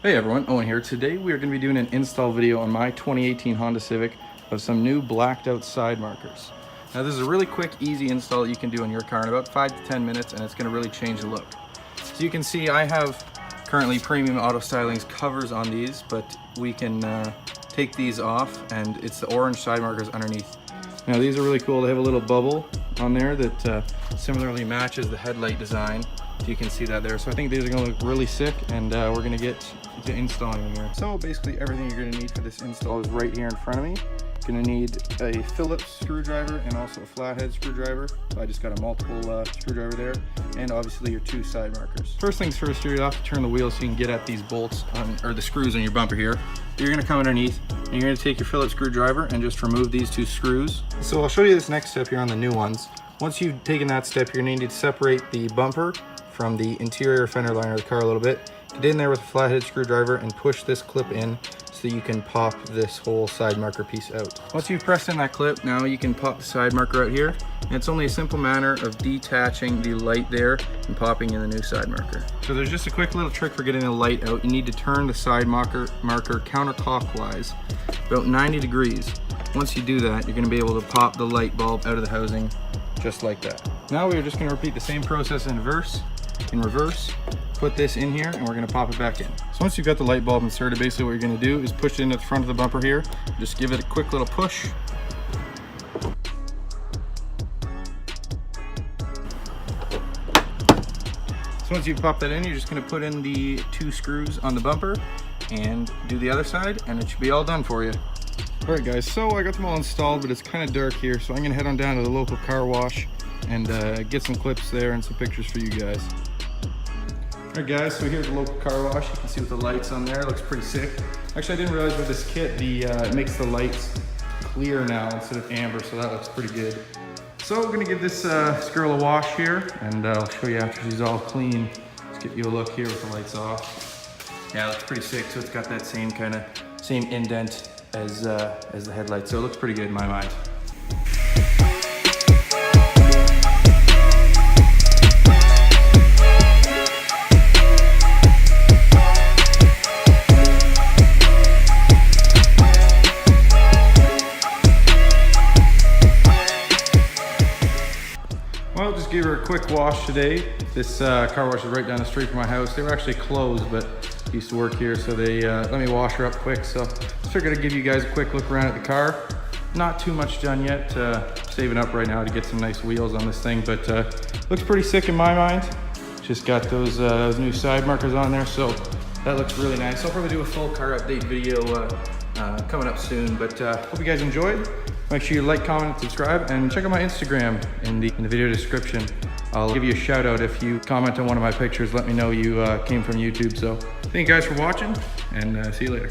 Hey everyone, Owen here. Today we are going to be doing an install video on my 2018 Honda Civic of some new blacked out side markers. Now this is a really quick, easy install that you can do on your car in about 5 to 10 minutes, and it's going to really change the look. So you can see I have currently Premium Auto Styling's covers on these, but we can take these off, and it's the orange side markers underneath. Now these are really cool. They have a little bubble on there that similarly matches the headlight design. You can see that there. So I think these are going to look really sick, and we're going to get to installing them here. So basically everything you're going to need for this install is right here in front of me. You're going to need a Phillips screwdriver and also a flathead screwdriver. So I just got a multiple screwdriver there, and obviously your two side markers. First things first, you have to turn the wheel so you can get at these bolts or the screws on your bumper here. You're going to come underneath and you're going to take your Phillips screwdriver and just remove these two screws. So I'll show you this next step here on the new ones. Once you've taken that step, you're going to need to separate the bumper from the interior fender liner of the car a little bit. Get in there with a flathead screwdriver and push this clip in so you can pop this whole side marker piece out. Once you've pressed in that clip, now you can pop the side marker out here. And it's only a simple matter of detaching the light there and popping in the new side marker. So there's just a quick little trick for getting the light out. You need to turn the side marker counterclockwise, about 90 degrees. Once you do that, you're going to be able to pop the light bulb out of the housing just like that. Now we're just going to repeat the same process in reverse, put this in here, and we're going to pop it back in. So once you've got the light bulb inserted, basically what you're going to do is push it into the front of the bumper here. Just give it a quick little push. So once you've popped that in, you're just going to put in the two screws on the bumper and do the other side, and it should be all done for you. Alright guys, so I got them all installed, but it's kind of dark here, so I'm going to head on down to the local car wash and get some clips there and some pictures for you guys. Alright guys, so here's the local car wash. You can see with the lights on there, it looks pretty sick. Actually, I didn't realize with this kit, it makes the lights clear now instead of amber, so that looks pretty good. So we're gonna give this girl a wash here, and I'll show you after she's all clean. Let's get you a look here with the lights off. Yeah, it looks pretty sick. So it's got that same indent as the headlights, so it looks pretty good in my mind. Well, just gave her a quick wash today. This car wash is right down the street from my house. They were actually closed, but I used to work here, so they let me wash her up quick. So I figured I'd give you guys a quick look around at the car. Not too much done yet. Saving up right now to get some nice wheels on this thing, but looks pretty sick in my mind. Just got those new side markers on there, so that looks really nice. I'll probably do a full car update video coming up soon, but hope you guys enjoyed. Make sure you like, comment, and subscribe, and check out my Instagram in the video description. I'll give you a shout out if you comment on one of my pictures. Let me know you came from YouTube. So thank you guys for watching, and see you later.